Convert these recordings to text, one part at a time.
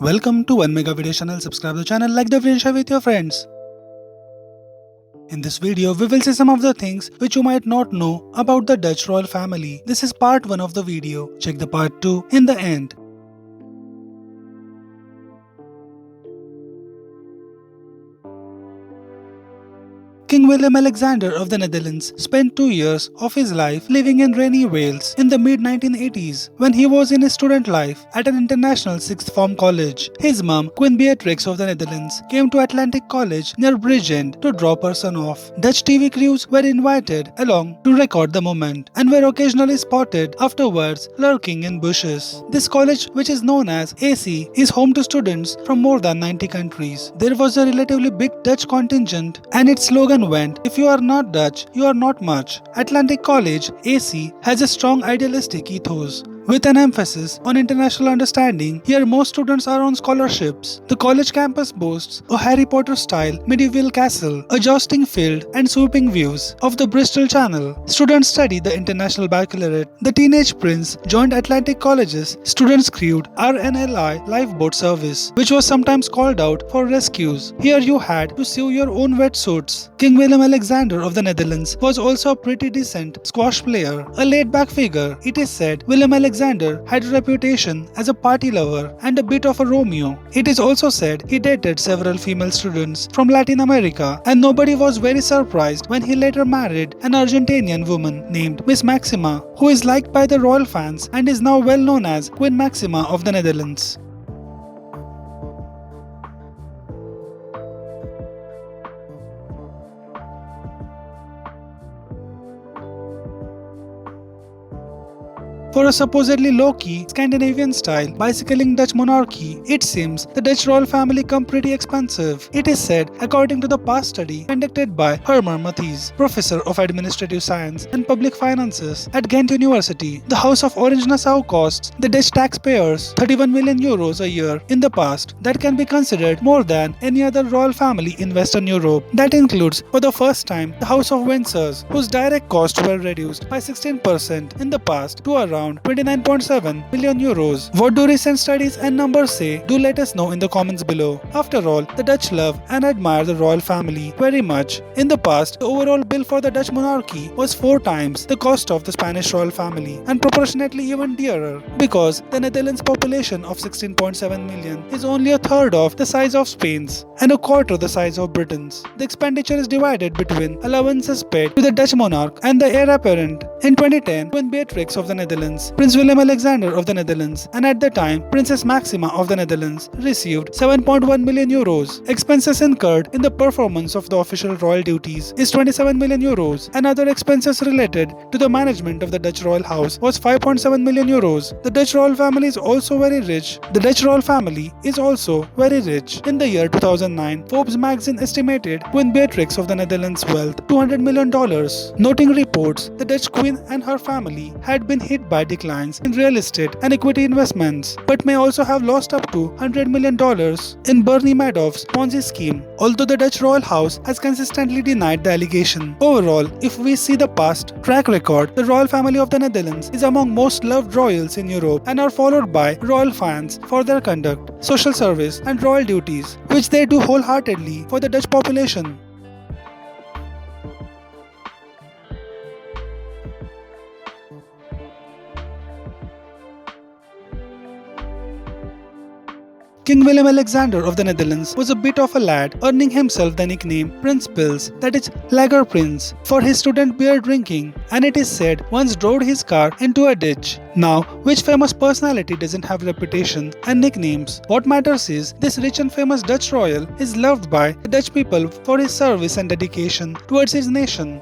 Welcome to 1 Mega Video channel. Subscribe the channel, like the video, share with your friends. In this video, we will see some of the things which you might not know about the Dutch royal family. This is part 1 of the video. Check the part 2 in the end. King Willem-Alexander of the Netherlands spent 2 years of his life living in rainy Wales in the mid-1980s when he was in his student life at an international sixth form college. His mum, Queen Beatrix of the Netherlands, came to Atlantic College near Bridgend to drop her son off. Dutch TV crews were invited along to record the moment and were occasionally spotted afterwards lurking in bushes. This college, which is known as AC, is home to students from more than 90 countries. There was a relatively big Dutch contingent and its slogan went, "If you are not Dutch, you are not much." Atlantic College, AC, has a strong idealistic ethos, with an emphasis on international understanding. Here most students are on scholarships. The college campus boasts a Harry Potter-style medieval castle, a jousting field and sweeping views of the Bristol Channel. Students study the International Baccalaureate. The teenage prince joined Atlantic College's students' crewed RNLI lifeboat service, which was sometimes called out for rescues. Here you had to sew your own wetsuits. King Willem-Alexander of the Netherlands was also a pretty decent squash player, a laid-back figure. It is said Willem-Alexander had a reputation as a party lover and a bit of a Romeo. It is also said he dated several female students from Latin America, and nobody was very surprised when he later married an Argentinian woman named Miss Maxima, who is liked by the royal fans and is now well known as Queen Maxima of the Netherlands. For a supposedly low-key Scandinavian style bicycling Dutch monarchy, it seems the Dutch royal family come pretty expensive. It is said, according to the past study conducted by Herman Matthijs, professor of administrative science and public finances at Ghent University, the House of Orange-Nassau costs the Dutch taxpayers 31 million euros a year in the past. That can be considered more than any other royal family in Western Europe. That includes, for the first time, the House of Windsor, whose direct costs were reduced by 16% in the past to around 29.7 million euros. What do recent studies and numbers say? Do let us know in the comments below. After all, the Dutch love and admire the royal family very much. In the past, the overall bill for the Dutch monarchy was 4 times the cost of the Spanish royal family, and proportionately even dearer, because the Netherlands' population of 16.7 million is only a third of the size of Spain's and a quarter the size of Britain's. The expenditure is divided between allowances paid to the Dutch monarch and the heir apparent. In 2010, Queen Beatrix of the Netherlands, Prince Willem-Alexander of the Netherlands, and at the time Princess Maxima of the Netherlands, received 7.1 million euros. Expenses incurred in the performance of the official royal duties is 27 million euros, and other expenses related to the management of the Dutch royal house was 5.7 million euros. The Dutch royal family is also very rich. In the year 2009, Forbes magazine estimated Queen Beatrix of the Netherlands' wealth $200 million. Noting reports, the Dutch queen and her family had been hit by declines in real estate and equity investments, but may also have lost up to $100 million in Bernie Madoff's Ponzi scheme, although the Dutch royal house has consistently denied the allegation. Overall, if we see the past track record, the royal family of the Netherlands is among most loved royals in Europe and are followed by royal fans for their conduct, social service and royal duties, which they do wholeheartedly for the Dutch population. King Willem-Alexander of the Netherlands was a bit of a lad, earning himself the nickname Prince Pils, that is Lager Prince, for his student beer drinking, and it is said once drove his car into a ditch. Now, which famous personality doesn't have reputation and nicknames? What matters is this rich and famous Dutch royal is loved by the Dutch people for his service and dedication towards his nation.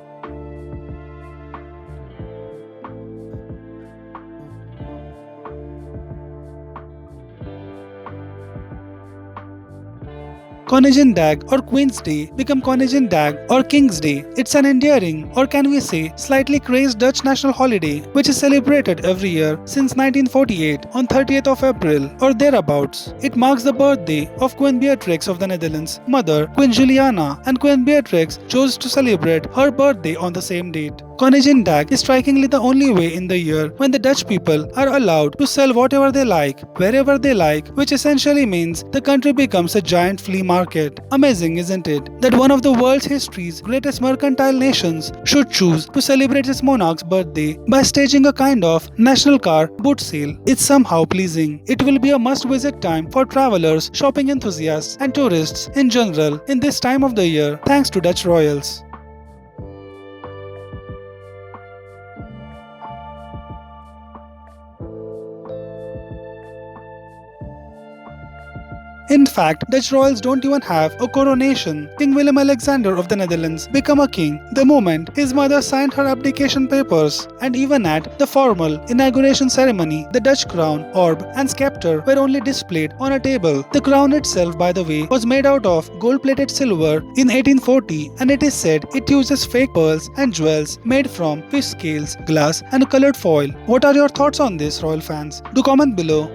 Koningsdag or Queen's Day become Koningsdag or King's Day. It's an endearing, or can we say slightly crazed Dutch national holiday which is celebrated every year since 1948 on 30th of April or thereabouts. It marks the birthday of Queen Beatrix of the Netherlands' mother, Queen Juliana, and Queen Beatrix chose to celebrate her birthday on the same date. Koninginnedag is strikingly the only way in the year when the Dutch people are allowed to sell whatever they like, wherever they like, which essentially means the country becomes a giant flea market. Amazing, isn't it, that one of the world's history's greatest mercantile nations should choose to celebrate its monarch's birthday by staging a kind of national car boot sale. It's somehow pleasing. It will be a must-visit time for travelers, shopping enthusiasts, and tourists in general in this time of the year, thanks to Dutch royals. In fact, Dutch royals don't even have a coronation. King Willem-Alexander of the Netherlands became a king the moment his mother signed her abdication papers, and even at the formal inauguration ceremony, the Dutch crown, orb, and scepter were only displayed on a table. The crown itself, by the way, was made out of gold-plated silver in 1840, and it is said it uses fake pearls and jewels made from fish scales, glass, and colored foil. What are your thoughts on this, royal fans? Do comment below.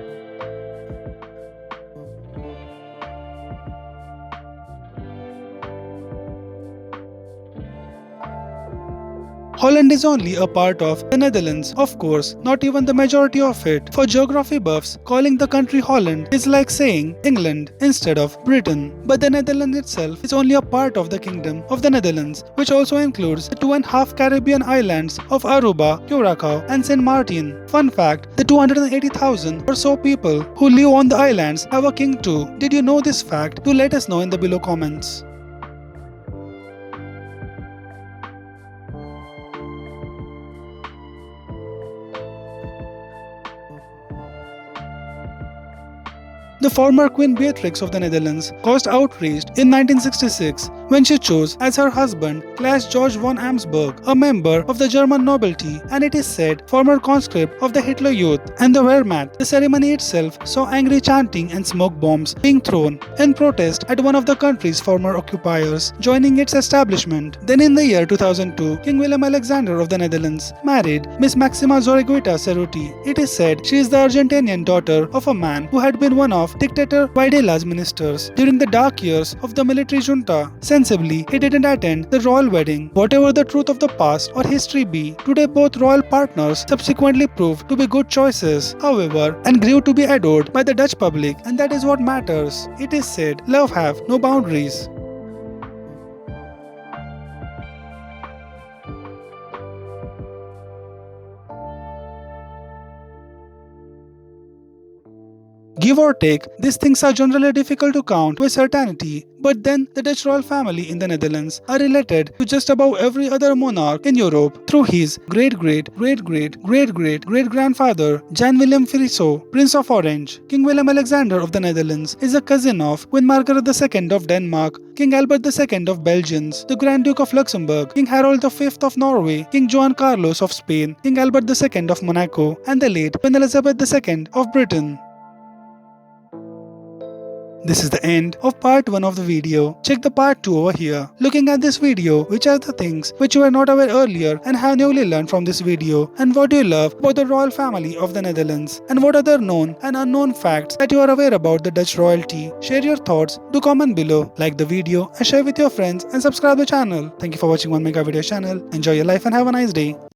Holland is only a part of the Netherlands, of course, not even the majority of it. For geography buffs, calling the country Holland is like saying England instead of Britain. But the Netherlands itself is only a part of the Kingdom of the Netherlands, which also includes the 2.5 Caribbean islands of Aruba, Curacao, and Saint Martin. Fun fact, the 280,000 or so people who live on the islands have a king too. Did you know this fact? Do let us know in the below comments. The former Queen Beatrix of the Netherlands caused outrage in 1966 when she chose as her husband Claes George von Amsberg, a member of the German nobility and it is said former conscript of the Hitler Youth and the Wehrmacht. The ceremony itself saw angry chanting and smoke bombs being thrown in protest at one of the country's former occupiers joining its establishment. Then in the year 2002, King Willem-Alexander of the Netherlands married Miss Maxima Zorreguieta Cerruti. It is said she is the Argentinian daughter of a man who had been one of dictator Videla's ministers during the dark years of the military junta. Sensibly, he didn't attend the royal wedding. Whatever the truth of the past or history be, today both royal partners subsequently proved to be good choices, however, and grew to be adored by the Dutch public, and that is what matters. It is said, love have no boundaries. Give or take, these things are generally difficult to count with certainty, but then the Dutch royal family in the Netherlands are related to just about every other monarch in Europe through his great-great-great-great-great-great-grandfather, Jan Willem Friso, Prince of Orange. King Willem-Alexander of the Netherlands is a cousin of Queen Margrethe II of Denmark, King Albert II of Belgians, the Grand-Duke of Luxembourg, King Harald V of Norway, King Juan-Carlos of Spain, King Albert II of Monaco, and the late Queen Elizabeth II of Britain. This is the end of part 1 of the video. Check the part 2 over here. Looking at this video, which are the things which you were not aware earlier and have newly learned from this video, and what do you love about the royal family of the Netherlands, and what other known and unknown facts that you are aware about the Dutch royalty. Share your thoughts, do comment below, like the video and share with your friends and subscribe the channel. Thank you for watching One Mega Video channel. Enjoy your life and have a nice day.